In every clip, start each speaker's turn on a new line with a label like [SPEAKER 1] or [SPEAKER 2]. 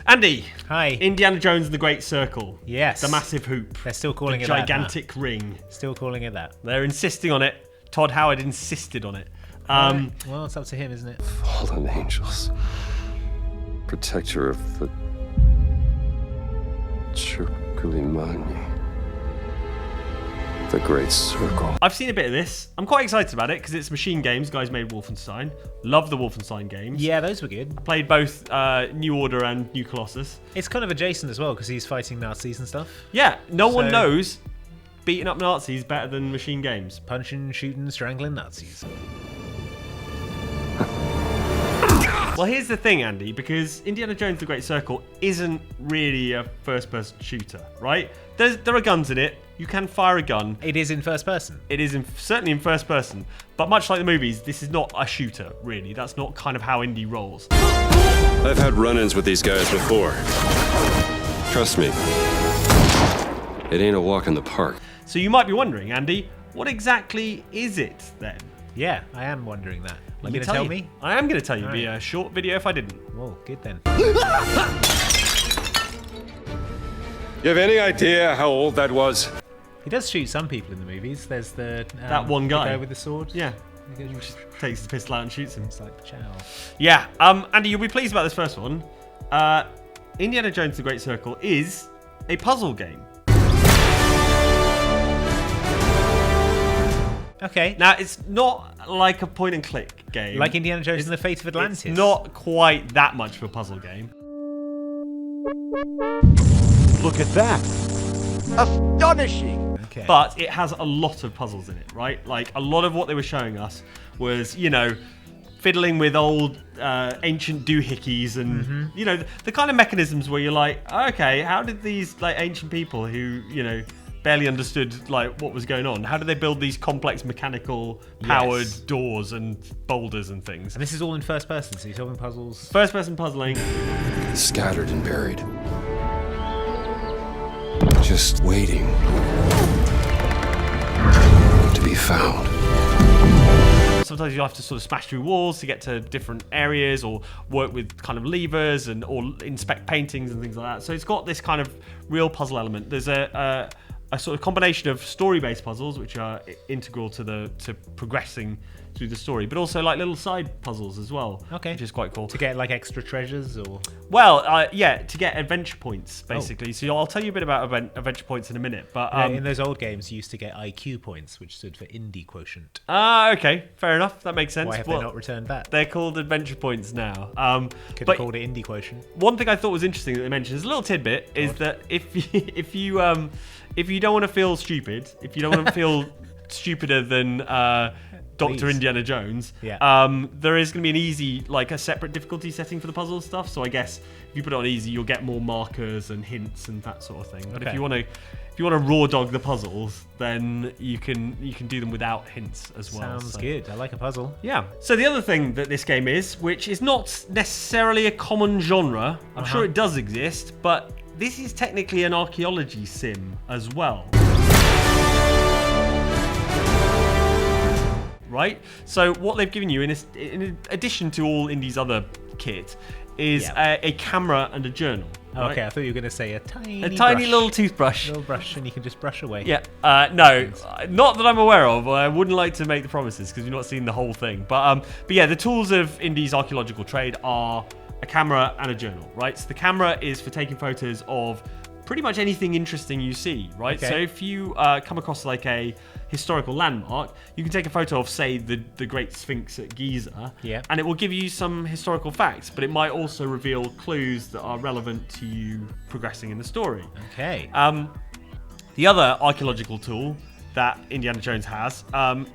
[SPEAKER 1] Andy.
[SPEAKER 2] Hi.
[SPEAKER 1] Indiana Jones and the Great Circle.
[SPEAKER 2] Yes.
[SPEAKER 1] The massive hoop.
[SPEAKER 2] They're still calling
[SPEAKER 1] the
[SPEAKER 2] it that.
[SPEAKER 1] gigantic ring.
[SPEAKER 2] Still calling it that.
[SPEAKER 1] They're insisting on it. Todd Howard insisted on it.
[SPEAKER 2] Well, it's up to him, isn't it?
[SPEAKER 3] Fallen angels. Protector of the Circulimani. The Great Circle.
[SPEAKER 1] I've seen a bit of this. I'm quite excited about it because it's Machine Games. Guys made Wolfenstein. Love the Wolfenstein games.
[SPEAKER 2] Yeah, those were good.
[SPEAKER 1] Played both New Order and New Colossus.
[SPEAKER 2] It's kind of adjacent as well because he's fighting Nazis and stuff.
[SPEAKER 1] Yeah, no one knows beating up Nazis better than Machine Games.
[SPEAKER 2] Punching, shooting, strangling Nazis.
[SPEAKER 1] Well, here's the thing, Andy, because Indiana Jones The Great Circle isn't really a first-person shooter, right? There are guns in it. You can fire a gun.
[SPEAKER 2] It is in first person.
[SPEAKER 1] It is certainly in first person. But much like the movies, this is not a shooter, really. That's not kind of how Indy rolls.
[SPEAKER 3] I've had run-ins with these guys before. Trust me, it ain't a walk in the park.
[SPEAKER 1] So you might be wondering, Andy, what exactly is it then?
[SPEAKER 2] Yeah, I am wondering that. Are you going to
[SPEAKER 1] tell
[SPEAKER 2] tell
[SPEAKER 1] you.
[SPEAKER 2] me?
[SPEAKER 1] I am going to tell you. It'd be
[SPEAKER 2] Alright.
[SPEAKER 1] a short video if I didn't.
[SPEAKER 2] Well, good then.
[SPEAKER 3] You have any idea how old that was?
[SPEAKER 2] He does shoot some people in the movies. There's the
[SPEAKER 1] That one guy.
[SPEAKER 2] the guy with the sword.
[SPEAKER 1] Yeah.
[SPEAKER 2] He goes,
[SPEAKER 1] Takes the pistol out and shoots him.
[SPEAKER 2] it's like chow.
[SPEAKER 1] Yeah. Andy, you'll be pleased about this first one. Indiana Jones The Great Circle is a puzzle game.
[SPEAKER 2] Okay.
[SPEAKER 1] Now, it's not like a point-and-click game.
[SPEAKER 2] Like Indiana Jones and the Fate of Atlantis.
[SPEAKER 1] It's not quite that much of a puzzle game.
[SPEAKER 4] Look at that. Astonishing.
[SPEAKER 2] Okay.
[SPEAKER 1] But it has a lot of puzzles in it, right? Like, a lot of what they were showing us was, fiddling with old ancient doohickeys and, the kind of mechanisms where you're like, okay, how did these, ancient people who, barely understood, what was going on, how did they build these complex mechanical powered
[SPEAKER 2] Yes.
[SPEAKER 1] doors and boulders and things?
[SPEAKER 2] And this is all in first person, so you're solving puzzles.
[SPEAKER 1] First-person puzzling.
[SPEAKER 3] Scattered and buried. Just waiting to be found.
[SPEAKER 1] Sometimes you have to sort of smash through walls to get to different areas, or work with kind of levers or inspect paintings and things like that. So it's got this kind of real puzzle element. There's a sort of combination of story-based puzzles, which are integral to progressing through the story, but also little side puzzles as well.
[SPEAKER 2] Okay.
[SPEAKER 1] Which is quite cool.
[SPEAKER 2] To get extra treasures or...
[SPEAKER 1] Well, to get adventure points, basically. So I'll tell you a bit about adventure points in a minute. But
[SPEAKER 2] in those old games, you used to get IQ points, which stood for Indie Quotient.
[SPEAKER 1] Okay, fair enough. That makes sense.
[SPEAKER 2] Why have they not returned that?
[SPEAKER 1] They're called adventure points now.
[SPEAKER 2] Could
[SPEAKER 1] but
[SPEAKER 2] have called it Indie Quotient.
[SPEAKER 1] one thing I thought was interesting that they mentioned is a little tidbit is that if you don't want to feel stupid, if you don't want to feel stupider than Dr.
[SPEAKER 2] Please.
[SPEAKER 1] Indiana Jones,
[SPEAKER 2] Yeah.
[SPEAKER 1] there is going to be an easy, a separate difficulty setting for the puzzle stuff. So I guess if you put it on easy, you'll get more markers and hints and that sort of thing. But if
[SPEAKER 2] Okay.
[SPEAKER 1] you want to raw dog the puzzles, then you can do them without hints as well.
[SPEAKER 2] Sounds
[SPEAKER 1] So-
[SPEAKER 2] good. I like a puzzle.
[SPEAKER 1] Yeah. So the other thing that this game is, which is not necessarily a common genre, I'm sure it does exist, but this is technically an archaeology sim as well. Right? So what they've given you, in addition to all Indy's other kit, is a camera and a journal. Right?
[SPEAKER 2] Okay, I thought you were going to say a tiny
[SPEAKER 1] tiny little toothbrush.
[SPEAKER 2] little brush, and you can just brush away.
[SPEAKER 1] Yeah, no, not that I'm aware of. I wouldn't like to make the promises because you've not seen the whole thing. But yeah, the tools of Indy's archaeological trade are a camera and a journal, right? So the camera is for taking photos of pretty much anything interesting you see, right?
[SPEAKER 2] Okay.
[SPEAKER 1] So if you come across a historical landmark, you can take a photo of, say, the Great Sphinx at Giza, and it will give you some historical facts, but it might also reveal clues that are relevant to you progressing in the story.
[SPEAKER 2] Okay.
[SPEAKER 1] The other archaeological tool that Indiana Jones has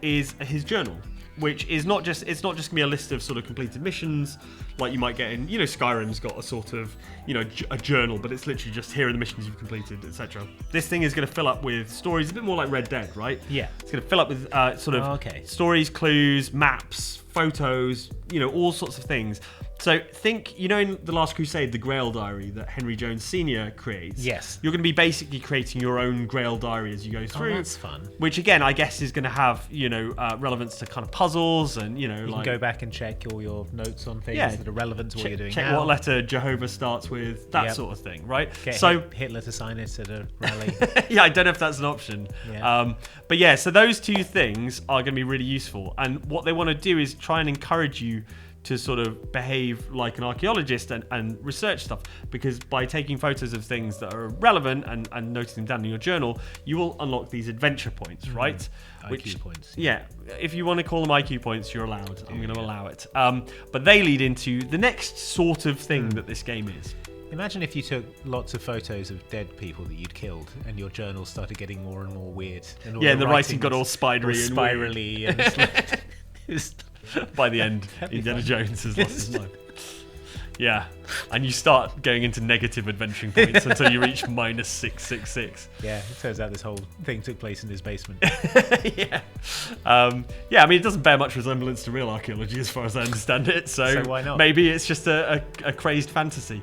[SPEAKER 1] is his journal, which is not just going to be a list of sort of completed missions like you might get in, Skyrim's got a sort of, a journal, but it's literally just here are the missions you've completed, etc. This thing is going to fill up with stories, a bit more like Red Dead, right?
[SPEAKER 2] Yeah.
[SPEAKER 1] It's going to fill up with stories, clues, maps, photos, all sorts of things. So think, in The Last Crusade, the Grail Diary that Henry Jones Sr. creates.
[SPEAKER 2] Yes.
[SPEAKER 1] You're going to be basically creating your own Grail Diary as you go through.
[SPEAKER 2] Oh, that's fun.
[SPEAKER 1] Which again, I guess is going to have, relevance to kind of puzzles and,
[SPEAKER 2] You can go back and check all your notes on things that are relevant to what you're doing
[SPEAKER 1] check
[SPEAKER 2] now.
[SPEAKER 1] what letter Jehovah starts with, that
[SPEAKER 2] Yep.
[SPEAKER 1] sort of thing, right?
[SPEAKER 2] Get
[SPEAKER 1] So
[SPEAKER 2] Hitler to sign it at a rally.
[SPEAKER 1] yeah, I don't know if that's an option.
[SPEAKER 2] Yeah.
[SPEAKER 1] But yeah, so those two things are going to be really useful. And what they want to do is try and encourage you to sort of behave like an archaeologist and research stuff, because by taking photos of things that are relevant and noting them down in your journal, you will unlock these adventure points, right?
[SPEAKER 2] IQ points.
[SPEAKER 1] Yeah, if you want to call them IQ points, you're allowed. I'm going to allow it. But they lead into the next sort of thing that this game is.
[SPEAKER 2] Imagine if you took lots of photos of dead people that you'd killed, and your journal started getting more and more weird. And all
[SPEAKER 1] Yeah, the writing
[SPEAKER 2] writings
[SPEAKER 1] got all spidery
[SPEAKER 2] all
[SPEAKER 1] and
[SPEAKER 2] spirally, and it's like,
[SPEAKER 1] By the end, Indiana Jones has lost his mind. Yeah, and you start going into negative adventuring points until you reach -666.
[SPEAKER 2] yeah, it turns out this whole thing took place in his basement.
[SPEAKER 1] Yeah. Yeah, I mean, it doesn't bear much resemblance to real archaeology as far as I understand it, so
[SPEAKER 2] why not?
[SPEAKER 1] maybe it's just a crazed fantasy.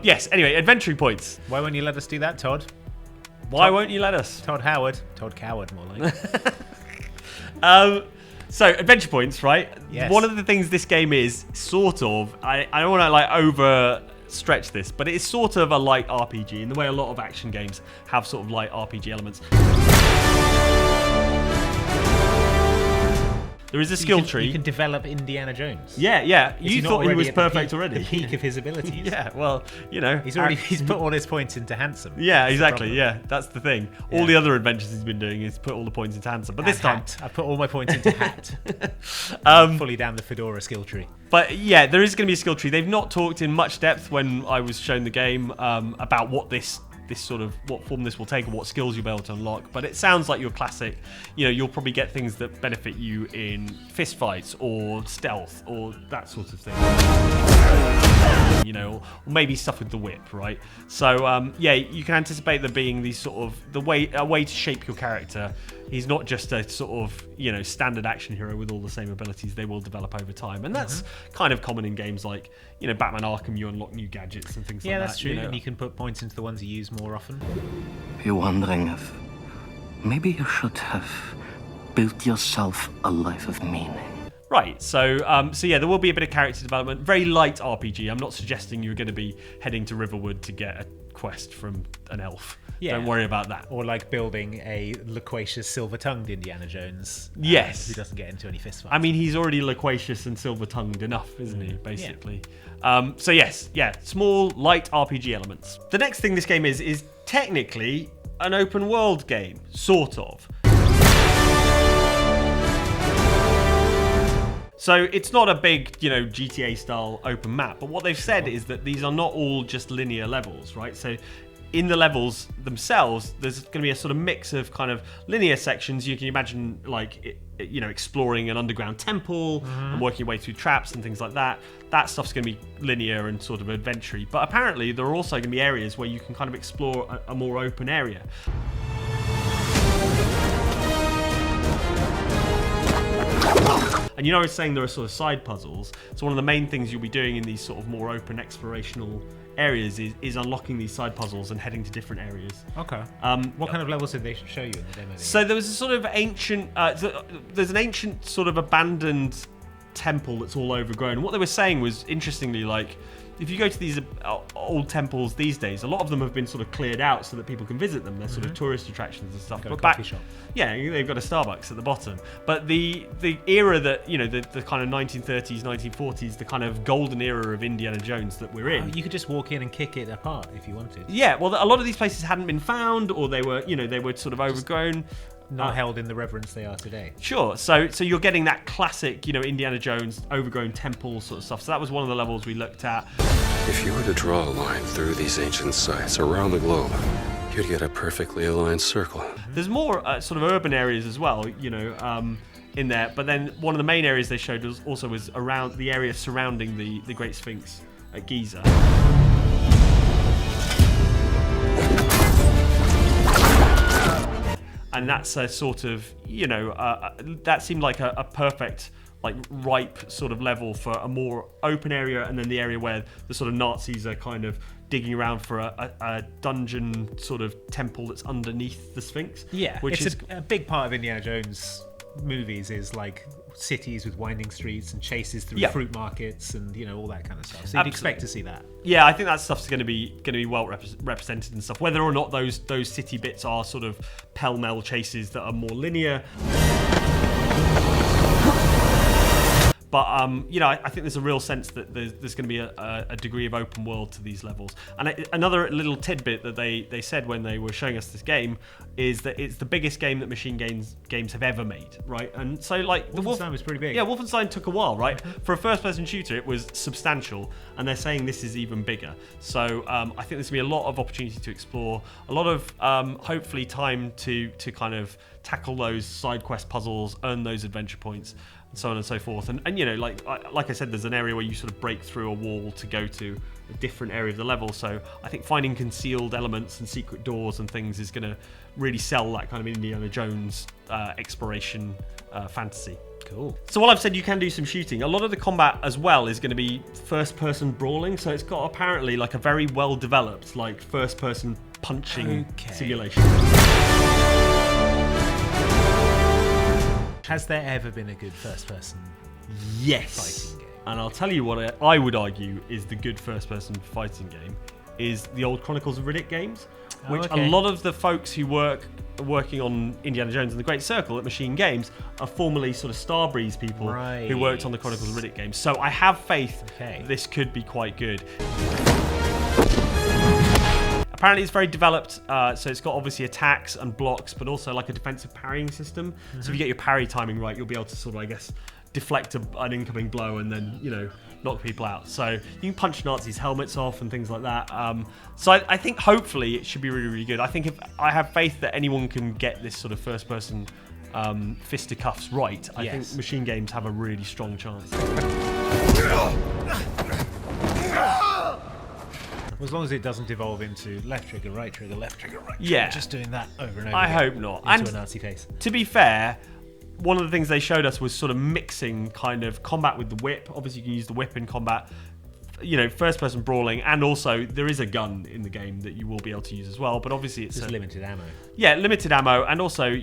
[SPEAKER 1] Yes, anyway, adventuring points.
[SPEAKER 2] Why won't you let us do that, Todd?
[SPEAKER 1] Why won't you let us?
[SPEAKER 2] Todd Howard. Todd Coward, more like.
[SPEAKER 1] So adventure points, right?
[SPEAKER 2] Yes.
[SPEAKER 1] One of the things this game is sort of, I don't want to like over stretch this, but it is sort of a light RPG in the way a lot of action games have sort of light RPG elements. There is a skill tree.
[SPEAKER 2] You can develop Indiana Jones.
[SPEAKER 1] Yeah.
[SPEAKER 2] Is
[SPEAKER 1] You
[SPEAKER 2] not
[SPEAKER 1] thought he
[SPEAKER 2] already
[SPEAKER 1] was
[SPEAKER 2] at the
[SPEAKER 1] perfect
[SPEAKER 2] peak-
[SPEAKER 1] already.
[SPEAKER 2] The peak of his abilities.
[SPEAKER 1] Yeah, well, you know.
[SPEAKER 2] He's put all his points into handsome.
[SPEAKER 1] Yeah,
[SPEAKER 2] That's the
[SPEAKER 1] exactly.
[SPEAKER 2] problem.
[SPEAKER 1] Yeah, that's the thing.
[SPEAKER 2] Yeah.
[SPEAKER 1] All the other adventures he's been doing is put all the points into handsome. But this time,
[SPEAKER 2] Hat. I put all my points into hat. Fully down the fedora skill tree.
[SPEAKER 1] but yeah, there is going to be a skill tree. They've not talked in much depth when I was shown the game about what this sort of what form this will take and what skills you'll be able to unlock. But it sounds like your classic. You know, you'll probably get things that benefit you in fist fights or stealth or that sort of thing. You know, or maybe stuff with the whip, right? So yeah, you can anticipate there being these sort of a way to shape your character. He's not just a sort of, you know, standard action hero with all the same abilities. They will develop over time, and that's kind of common in games like, you know, Batman Arkham. You unlock new gadgets and things like that.
[SPEAKER 2] Yeah, that's true.
[SPEAKER 1] You know?
[SPEAKER 2] And you can put points into the ones you use more often.
[SPEAKER 5] You're wondering if maybe you should have built yourself a life of meaning.
[SPEAKER 1] Right, so yeah, there will be a bit of character development. Very light RPG. I'm not suggesting you're going to be heading to Riverwood to get a quest from an elf.
[SPEAKER 2] Yeah.
[SPEAKER 1] Don't worry about that.
[SPEAKER 2] Or like building a loquacious, silver-tongued Indiana Jones.
[SPEAKER 1] Yes.
[SPEAKER 2] Who doesn't get into any fistfights.
[SPEAKER 1] I mean, he's already loquacious and silver-tongued enough, isn't he, basically? So yes, yeah, small, light RPG elements. The next thing this game is technically an open world game, sort of. So it's not a big, you know, GTA-style open map, but what they've said is that these are not all just linear levels, right? So in the levels themselves, there's going to be a sort of mix of kind of linear sections. You can imagine, like, you know, exploring an underground temple and working your way through traps and things like that. That stuff's going to be linear and sort of adventure-y. But apparently there are also going to be areas where you can kind of explore a more open area. And you know, I was saying there are sort of side puzzles. So one of the main things you'll be doing in these sort of more open explorational areas is unlocking these side puzzles and heading to different areas.
[SPEAKER 2] Okay. What kind of levels did they show you in the demo?
[SPEAKER 1] So there was a sort of ancient, there's an ancient sort of abandoned temple that's all overgrown. And what they were saying was, interestingly, like, if you go to these old temples these days, a lot of them have been sort of cleared out so that people can visit them. They're sort of tourist attractions and stuff.
[SPEAKER 2] Got a
[SPEAKER 1] But
[SPEAKER 2] coffee shop.
[SPEAKER 1] yeah, they've got a Starbucks at the bottom. But the era that, you know, the kind of 1930s, 1940s, the kind of golden era of Indiana Jones that we're in.
[SPEAKER 2] You could just walk in and kick it apart if you wanted.
[SPEAKER 1] Yeah, well, a lot of these places hadn't been found, or they were, you know, they were sort of overgrown.
[SPEAKER 2] Not held in the reverence they are today.
[SPEAKER 1] Sure. So you're getting that classic, you know, Indiana Jones overgrown temple sort of stuff. So that was one of the levels we looked at.
[SPEAKER 3] If you were to draw a line through these ancient sites around the globe, you'd get a perfectly aligned circle.
[SPEAKER 1] There's more sort of urban areas as well, you know, in there. But then one of the main areas they showed was also around the area surrounding the Great Sphinx at Giza. And that's a sort of, you know, that seemed like a perfect, like, ripe sort of level for a more open area, and then the area where the sort of Nazis are kind of digging around for a dungeon sort of temple that's underneath the Sphinx.
[SPEAKER 2] Yeah,
[SPEAKER 1] which
[SPEAKER 2] it's
[SPEAKER 1] is
[SPEAKER 2] a big part of Indiana Jones' movies is like cities with winding streets and chases through
[SPEAKER 1] Yeah.
[SPEAKER 2] fruit markets and all that kind of stuff. So
[SPEAKER 1] Absolutely.
[SPEAKER 2] you'd expect to see that.
[SPEAKER 1] Yeah, I think that stuff's going to be well represented and stuff. Whether or not those city bits are sort of pell-mell chases that are more linear. But I think there's a real sense that there's going to be a degree of open world to these levels. And another little tidbit that they said when they were showing us this game is that it's the biggest game that Machine games have ever made, right? And so like
[SPEAKER 2] Wolfenstein was pretty big.
[SPEAKER 1] Yeah, Wolfenstein took a while, right? For a first-person shooter, it was substantial, and they're saying this is even bigger. So I think there's going to be a lot of opportunity to explore, a lot of hopefully time to kind of tackle those side quest puzzles, earn those adventure points, and so on and so forth. And like I said, there's an area where you sort of break through a wall to go to a different area of the level. So I think finding concealed elements and secret doors and things is going to really sell that kind of Indiana Jones exploration fantasy.
[SPEAKER 2] Cool.
[SPEAKER 1] So while I've said you can do some shooting, a lot of the combat as well is going to be first-person brawling. So it's got apparently like a very well-developed like first-person punching simulation.
[SPEAKER 2] Has there ever been a good first-person
[SPEAKER 1] Yes.
[SPEAKER 2] fighting game?
[SPEAKER 1] And I'll tell you what I would argue is the good first-person fighting game is the old Chronicles of Riddick games, which a lot of the folks who working on Indiana Jones and the Great Circle at Machine Games are formerly sort of Starbreeze people who worked on the Chronicles of Riddick games. So I have faith this could be quite good. Apparently it's very developed, so it's got obviously attacks and blocks, but also like a defensive parrying system. So if you get your parry timing right, you'll be able to sort of, I guess, deflect an incoming blow and then, knock people out. So you can punch Nazis' helmets off and things like that. So I think hopefully it should be really, really good. I think if I have faith that anyone can get this sort of first-person fisticuffs right, I think Machine Games have a really strong chance.
[SPEAKER 2] As long as it doesn't evolve into left trigger, right trigger, left trigger, right trigger.
[SPEAKER 1] Yeah.
[SPEAKER 2] Just doing that over and over
[SPEAKER 1] I
[SPEAKER 2] again
[SPEAKER 1] hope not.
[SPEAKER 2] Into
[SPEAKER 1] And
[SPEAKER 2] a Nazi face.
[SPEAKER 1] to be fair, one of the things they showed us was sort of mixing kind of combat with the whip. Obviously, you can use the whip in combat, first-person brawling, and also there is a gun in the game that you will be able to use as well. But obviously, it's
[SPEAKER 2] Just limited ammo.
[SPEAKER 1] Yeah, limited ammo, and also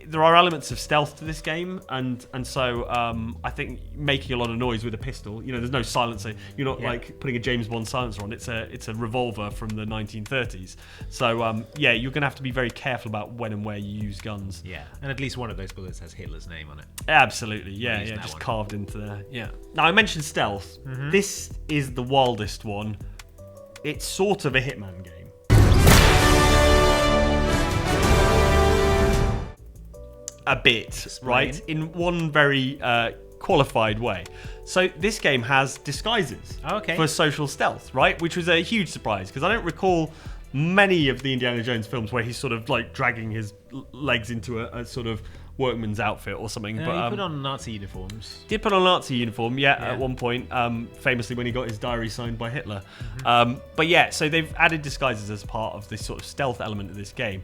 [SPEAKER 1] there are elements of stealth to this game, and so I think making a lot of noise with a pistol. There's no silencer. You're not like putting a James Bond silencer on. It's a revolver from the 1930s. So you're gonna have to be very careful about when and where you use guns.
[SPEAKER 2] Yeah, and at least one of those bullets has Hitler's name on it.
[SPEAKER 1] Absolutely, yeah,
[SPEAKER 2] Using that
[SPEAKER 1] just
[SPEAKER 2] one.
[SPEAKER 1] carved into there. Yeah. Now I mentioned stealth. This is the wildest one. It's sort of a Hitman game. A bit, right? In one very qualified way. So this game has disguises for social stealth, right? Which was a huge surprise because I don't recall many of the Indiana Jones films where he's sort of like dragging his legs into a sort of workman's outfit or something.
[SPEAKER 2] No,
[SPEAKER 1] but
[SPEAKER 2] he put on Nazi uniforms.
[SPEAKER 1] Did put on a Nazi uniform, at one point, famously when he got his diary signed by Hitler. But yeah, so they've added disguises as part of this sort of stealth element of this game.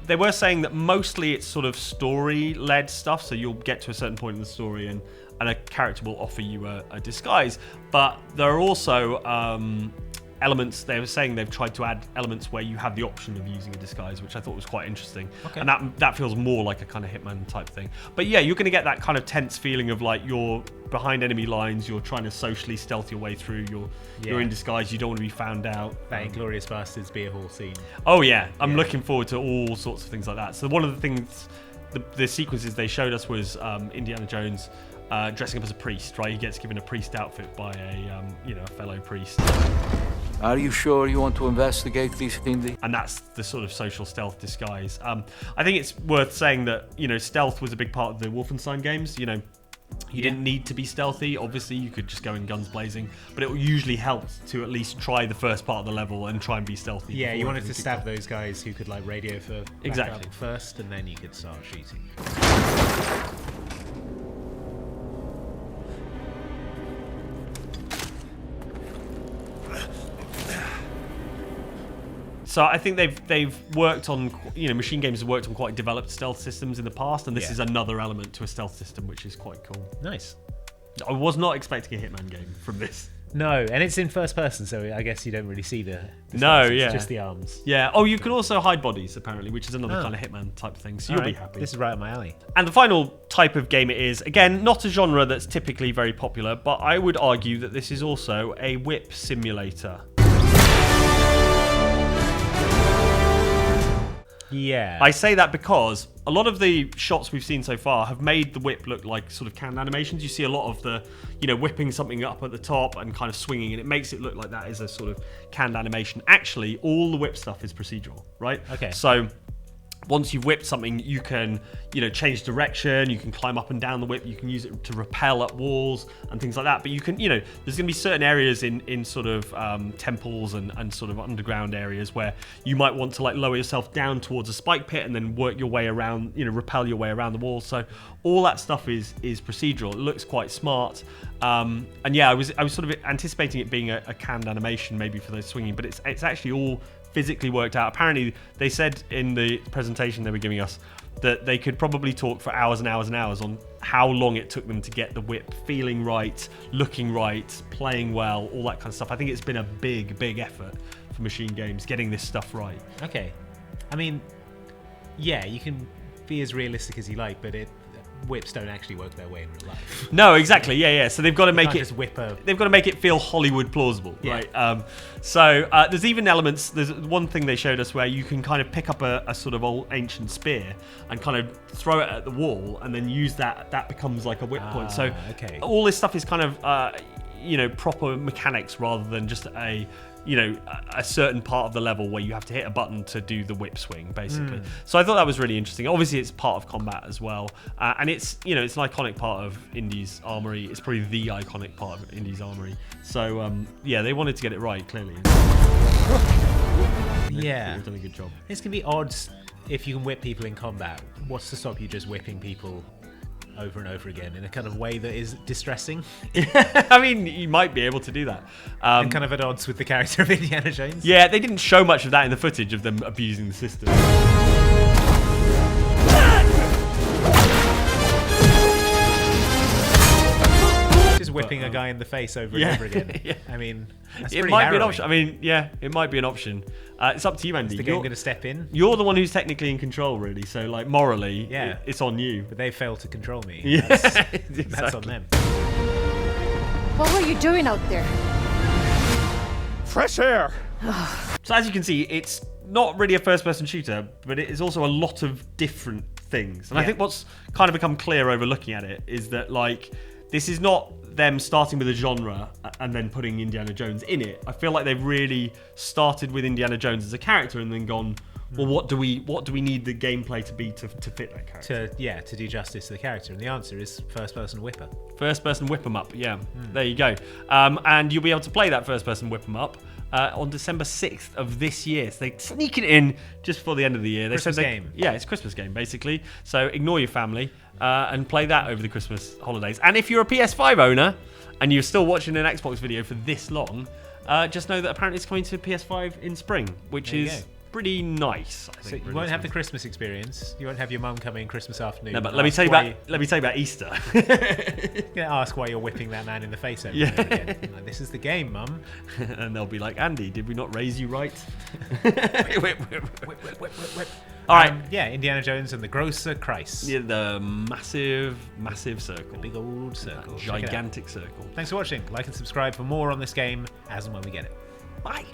[SPEAKER 1] They were saying that mostly it's sort of story-led stuff, so you'll get to a certain point in the story and a character will offer you a disguise. But there are also elements. They were saying they've tried to add elements where you have the option of using a disguise, which I thought was quite interesting. And that feels more like a kind of Hitman type thing. But yeah, you're going to get that kind of tense feeling of like you're behind enemy lines, you're trying to socially stealth your way through, you're in disguise, you don't want to be found out.
[SPEAKER 2] That Inglourious Basterds beer hall scene.
[SPEAKER 1] Oh yeah, I'm looking forward to all sorts of things like that. So one of the things, the sequences they showed us was Indiana Jones dressing up as a priest, right? He gets given a priest outfit by a fellow priest.
[SPEAKER 6] Are you sure you want to investigate these things?
[SPEAKER 1] And that's the sort of social stealth disguise. I think it's worth saying that, stealth was a big part of the Wolfenstein games. You didn't need to be stealthy. Obviously, you could just go in guns blazing, but it usually helped to at least try the first part of the level and try and be stealthy.
[SPEAKER 2] Yeah, you wanted to stab those guys who could like radio for
[SPEAKER 1] Exactly.
[SPEAKER 2] backup first, and then you could start shooting.
[SPEAKER 1] So I think they've worked on, Machine Games have worked on quite developed stealth systems in the past, and this is another element to a stealth system, which is quite cool.
[SPEAKER 2] Nice.
[SPEAKER 1] I was not expecting a Hitman game from this.
[SPEAKER 2] No, and it's in first person, so I guess you don't really see the
[SPEAKER 1] No,
[SPEAKER 2] sides, it's
[SPEAKER 1] yeah.
[SPEAKER 2] just the arms.
[SPEAKER 1] Yeah. Oh, you can also hide bodies apparently, which is another
[SPEAKER 2] Oh.
[SPEAKER 1] kind of Hitman type thing. So
[SPEAKER 2] All
[SPEAKER 1] you'll be
[SPEAKER 2] right,
[SPEAKER 1] happy.
[SPEAKER 2] This is right up my alley.
[SPEAKER 1] And the final type of game it is, again, not a genre that's typically very popular, but I would argue that this is also a whip simulator.
[SPEAKER 2] Yeah.
[SPEAKER 1] I say that because a lot of the shots we've seen so far have made the whip look like sort of canned animations. You see a lot of the, whipping something up at the top and kind of swinging, and it makes it look like that is a sort of canned animation. Actually, all the whip stuff is procedural, right?
[SPEAKER 2] Okay.
[SPEAKER 1] So once you've whipped something, you can, change direction, you can climb up and down the whip, you can use it to rappel up walls and things like that. But you can, there's going to be certain areas in sort of temples and sort of underground areas where you might want to like lower yourself down towards a spike pit and then work your way around, rappel your way around the walls. So all that stuff is procedural. It looks quite smart. And yeah, I was sort of anticipating it being a canned animation maybe for those swinging, but it's actually all physically worked out. Apparently, they said in the presentation they were giving us that they could probably talk for hours and hours and hours on how long it took them to get the whip feeling right, looking right, playing well, all that kind of stuff. I think it's been a big effort for Machine Games getting this stuff right.
[SPEAKER 2] Okay. I mean, yeah, you can be as realistic as you like, but whips don't actually work their way in real life.
[SPEAKER 1] No, exactly. Yeah. So they've got to make it.
[SPEAKER 2] Just whip a...
[SPEAKER 1] They've got to make it feel Hollywood plausible,
[SPEAKER 2] Yeah.
[SPEAKER 1] right? So there's even elements. There's one thing they showed us where you can kind of pick up a sort of old ancient spear and kind of throw it at the wall, and then use that. That becomes like a whip point. So
[SPEAKER 2] okay.
[SPEAKER 1] all this stuff is kind of proper mechanics rather than just a certain part of the level where you have to hit a button to do the whip swing, basically. So I thought that was really interesting. Obviously, it's part of combat as well, and it's it's an iconic part of Indy's armory. It's probably the iconic part of Indy's armory. So yeah, they wanted to get it right, clearly.
[SPEAKER 2] Yeah,
[SPEAKER 1] They've done a good job.
[SPEAKER 2] This can be odd if you can whip people in combat. What's to stop you just whipping people over and over again in a kind of way that is distressing?
[SPEAKER 1] I mean, you might be able to do that.
[SPEAKER 2] And kind of at odds with the character of Indiana Jones.
[SPEAKER 1] Yeah, they didn't show much of that in the footage of them abusing the system.
[SPEAKER 2] Just whipping a guy in the face over and over again.
[SPEAKER 1] Yeah.
[SPEAKER 2] I mean, that's
[SPEAKER 1] It
[SPEAKER 2] pretty
[SPEAKER 1] might be an
[SPEAKER 2] harrowing.
[SPEAKER 1] option. I mean, yeah, it might be an option. It's up to you, Andy.
[SPEAKER 2] Is the game going to step in?
[SPEAKER 1] You're the one who's technically in control, really. So, like, morally,
[SPEAKER 2] Yeah.
[SPEAKER 1] it's on you.
[SPEAKER 2] But they failed to control me.
[SPEAKER 1] Yeah,
[SPEAKER 2] That's on them.
[SPEAKER 7] What were you doing out there?
[SPEAKER 4] Fresh air!
[SPEAKER 1] So as you can see, it's not really a first-person shooter, but it is also a lot of different things. And I
[SPEAKER 2] Yeah.
[SPEAKER 1] think what's kind of become clear over looking at it is that, like, this is not them starting with a genre and then putting Indiana Jones in it. I feel like they've really started with Indiana Jones as a character and then gone, well, what do we need the gameplay to be to fit that character?
[SPEAKER 2] To do justice to the character. And the answer is first-person whipper.
[SPEAKER 1] First-person whip 'em up, yeah. There you go. And you'll be able to play that first-person whip 'em up on December 6th of this year. So they sneak it in just before the end of the year.
[SPEAKER 2] Christmas game.
[SPEAKER 1] Yeah, it's a Christmas game, basically. So ignore your family and play that over the Christmas holidays. And if you're a PS5 owner and you're still watching an Xbox video for this long, just know that apparently it's coming to PS5 in spring, which
[SPEAKER 2] There you
[SPEAKER 1] is
[SPEAKER 2] go.
[SPEAKER 1] pretty nice. I
[SPEAKER 2] So
[SPEAKER 1] think,
[SPEAKER 2] you won't have the Christmas experience. You won't have your mum coming Christmas afternoon.
[SPEAKER 1] No, but
[SPEAKER 2] and
[SPEAKER 1] let me
[SPEAKER 2] ask
[SPEAKER 1] tell you
[SPEAKER 2] why
[SPEAKER 1] about Easter.
[SPEAKER 2] You're gonna ask why you're whipping that man in the face over and over again. Like, this is the game, mum.
[SPEAKER 1] And they'll be like, Andy, did we not raise you right?
[SPEAKER 2] Whip.
[SPEAKER 1] All right.
[SPEAKER 2] Yeah, Indiana Jones and the Grocer Christ.
[SPEAKER 1] Yeah, the massive circle.
[SPEAKER 2] Big old circle. Check it out.
[SPEAKER 1] Gigantic circle.
[SPEAKER 2] Thanks for watching. Like and subscribe for more on this game as and when we get it.
[SPEAKER 1] Bye.